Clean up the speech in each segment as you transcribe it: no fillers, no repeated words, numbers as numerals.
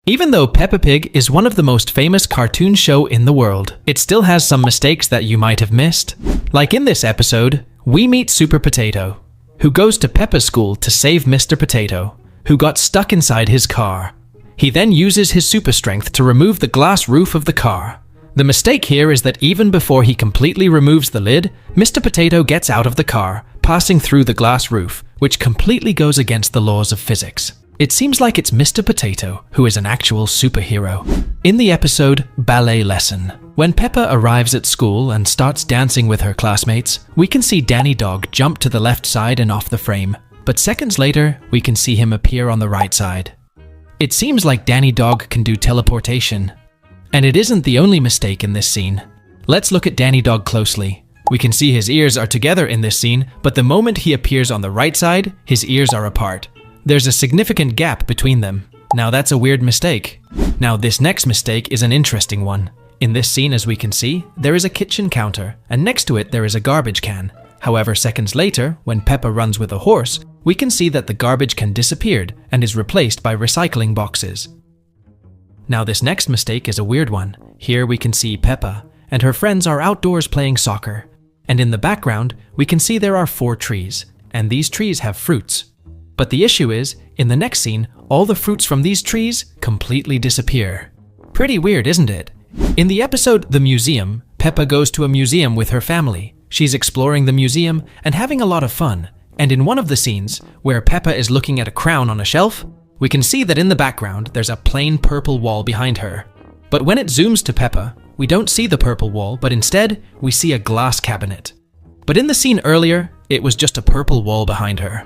Even though Peppa Pig is one of the most famous cartoon show in the world, it still has some mistakes that you might have missed. Like in this episode, we meet Super Potato, who goes to Peppa's school to save Mr. Potato, who got stuck inside his car. He then uses his super strength to remove the glass roof of the car. The mistake here is that even before he completely removes the lid, Mr. Potato gets out of the car, passing through the glass roof, which completely goes against the laws of physics. It seems like it's Mr. Potato who is an actual superhero. In the episode Ballet Lesson, when Peppa arrives at school and starts dancing with her classmates, we can see Danny Dog jump to the left side and off the frame, but seconds later, we can see him appear on the right side. It seems like Danny Dog can do teleportation. And it isn't the only mistake in this scene. Let's look at Danny Dog closely. We can see his ears are together in this scene, but the moment he appears on the right side, his ears are apart. There's a significant gap between them. Now that's a weird mistake. Now this next mistake is an interesting one. In this scene, as we can see, there is a kitchen counter, and next to it there is a garbage can. However, seconds later, when Peppa runs with a horse, we can see that the garbage can disappeared and is replaced by recycling boxes. Now this next mistake is a weird one. Here we can see Peppa, and her friends are outdoors playing soccer. And in the background, we can see there are 4 trees, and these trees have fruits. But the issue is, in the next scene, all the fruits from these trees completely disappear. Pretty weird, isn't it? In the episode The Museum, Peppa goes to a museum with her family. She's exploring the museum and having a lot of fun. And in one of the scenes, where Peppa is looking at a crown on a shelf, we can see that in the background there's a plain purple wall behind her. But when it zooms to Peppa, we don't see the purple wall, but instead, we see a glass cabinet. But in the scene earlier, it was just a purple wall behind her.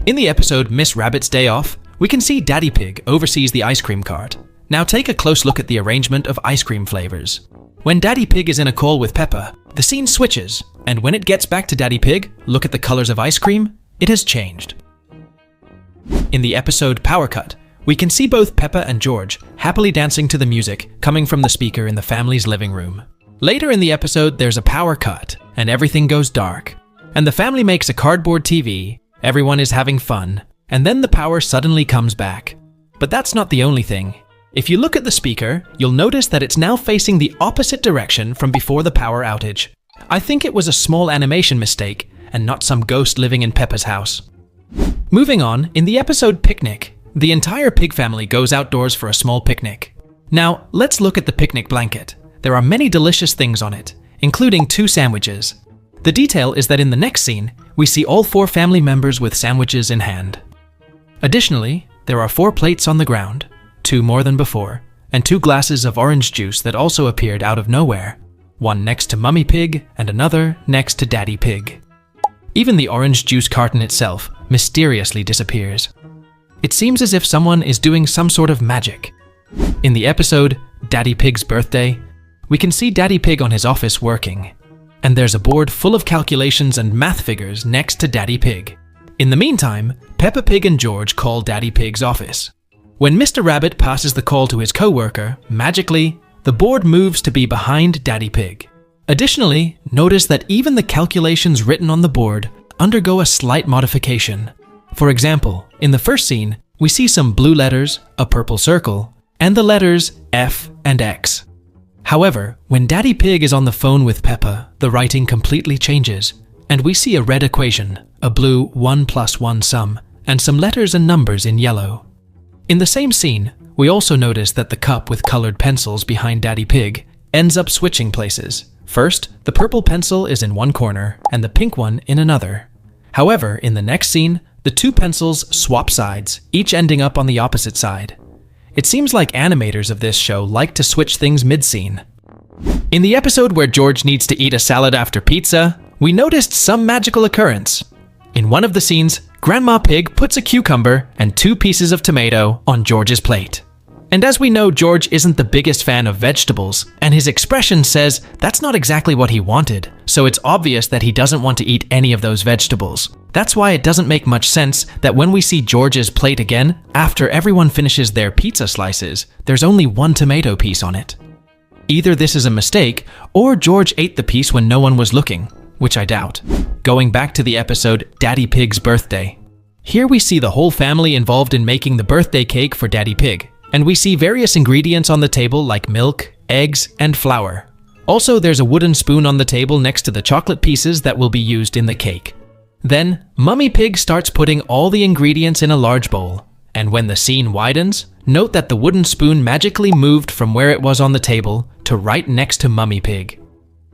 In the episode Miss Rabbit's Day Off, we can see Daddy Pig oversees the ice cream cart. Now take a close look at the arrangement of ice cream flavors. When Daddy Pig is in a call with Peppa, the scene switches, and when it gets back to Daddy Pig, look at the colors of ice cream, it has changed. In the episode Power Cut, we can see both Peppa and George happily dancing to the music coming from the speaker in the family's living room. Later in the episode, there's a power cut, and everything goes dark. And the family makes a cardboard TV, everyone is having fun, and then the power suddenly comes back. But that's not the only thing. If you look at the speaker, you'll notice that it's now facing the opposite direction from before the power outage. I think it was a small animation mistake, and not some ghost living in Peppa's house. Moving on, in the episode Picnic, the entire pig family goes outdoors for a small picnic. Now, let's look at the picnic blanket. There are many delicious things on it, including 2 sandwiches. The detail is that in the next scene, we see all 4 family members with sandwiches in hand. Additionally, there are 4 plates on the ground, 2 more than before, and 2 glasses of orange juice that also appeared out of nowhere. One next to Mummy Pig and another next to Daddy Pig. Even the orange juice carton itself mysteriously disappears. It seems as if someone is doing some sort of magic. In the episode Daddy Pig's Birthday, we can see Daddy Pig on his office working, and there's a board full of calculations and math figures next to Daddy Pig. In the meantime, Peppa Pig and George call Daddy Pig's office. When Mr. Rabbit passes the call to his co-worker, magically, the board moves to be behind Daddy Pig. Additionally, notice that even the calculations written on the board undergo a slight modification. For example, in the first scene, we see some blue letters, a purple circle, and the letters F and X. However, when Daddy Pig is on the phone with Peppa, the writing completely changes, and we see a red equation, a blue 1 + 1 sum, and some letters and numbers in yellow. In the same scene, we also notice that the cup with colored pencils behind Daddy Pig ends up switching places. First, the purple pencil is in one corner and the pink one in another. However, in the next scene, the 2 pencils swap sides, each ending up on the opposite side. It seems like animators of this show like to switch things mid-scene. In the episode where George needs to eat a salad after pizza, we noticed some magical occurrence. In one of the scenes, Grandma Pig puts a cucumber and 2 pieces of tomato on George's plate. And as we know, George isn't the biggest fan of vegetables, and his expression says that's not exactly what he wanted, so it's obvious that he doesn't want to eat any of those vegetables. That's why it doesn't make much sense that when we see George's plate again, after everyone finishes their pizza slices, there's only 1 tomato piece on it. Either this is a mistake, or George ate the piece when no one was looking, which I doubt. Going back to the episode Daddy Pig's Birthday. Here we see the whole family involved in making the birthday cake for Daddy Pig, And we see various ingredients on the table like milk, eggs, and flour. Also, there's a wooden spoon on the table next to the chocolate pieces that will be used in the cake. Then, Mummy Pig starts putting all the ingredients in a large bowl. And when the scene widens, note that the wooden spoon magically moved from where it was on the table to right next to Mummy Pig.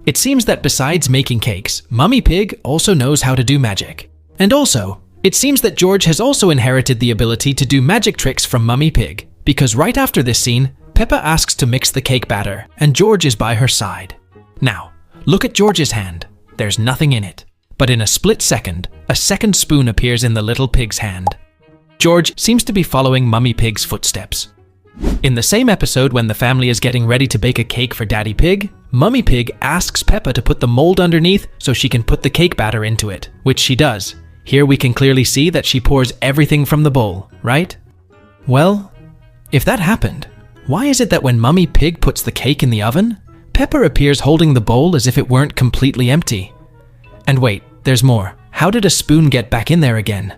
It seems that besides making cakes, Mummy Pig also knows how to do magic. And also, it seems that George has also inherited the ability to do magic tricks from Mummy Pig, because right after this scene, Peppa asks to mix the cake batter, and George is by her side. Now, look at George's hand. There's nothing in it. But in a split second, a second spoon appears in the little pig's hand. George seems to be following Mummy Pig's footsteps. In the same episode when the family is getting ready to bake a cake for Daddy Pig, Mummy Pig asks Peppa to put the mold underneath so she can put the cake batter into it, which she does. Here we can clearly see that she pours everything from the bowl, right? Well, if that happened, why is it that when Mummy Pig puts the cake in the oven, Peppa appears holding the bowl as if it weren't completely empty? And wait, there's more. How did a spoon get back in there again?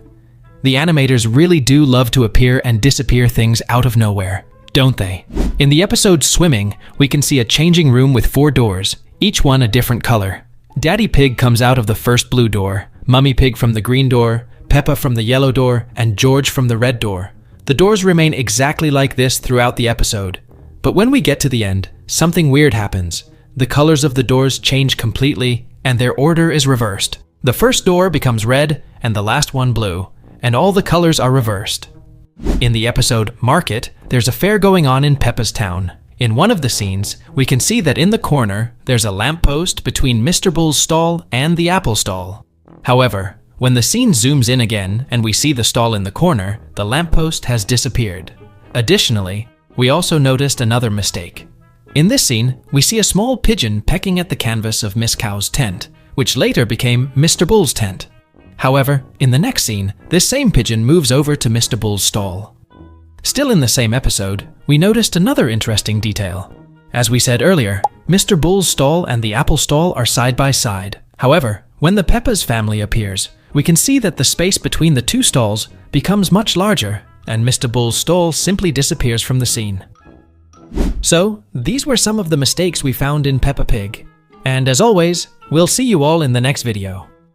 The animators really do love to appear and disappear things out of nowhere, don't they? In the episode Swimming, we can see a changing room with 4 doors, each one a different color. Daddy Pig comes out of the first blue door, Mummy Pig from the green door, Peppa from the yellow door, and George from the red door. The doors remain exactly like this throughout the episode. But when we get to the end, something weird happens. The colors of the doors change completely, and their order is reversed. The first door becomes red, and the last one blue, and all the colors are reversed. In the episode Market, there's a fair going on in Peppa's town. In one of the scenes, we can see that in the corner, there's a lamppost between Mr. Bull's stall and the apple stall. However, when the scene zooms in again and we see the stall in the corner, the lamppost has disappeared. Additionally, we also noticed another mistake. In this scene, we see a small pigeon pecking at the canvas of Miss Cow's tent, which later became Mr. Bull's tent. However, in the next scene, this same pigeon moves over to Mr. Bull's stall. Still in the same episode, we noticed another interesting detail. As we said earlier, Mr. Bull's stall and the apple stall are side by side. However, when the Peppa's family appears, we can see that the space between the 2 stalls becomes much larger, and Mr. Bull's stall simply disappears from the scene. So, these were some of the mistakes we found in Peppa Pig. And as always, we'll see you all in the next video.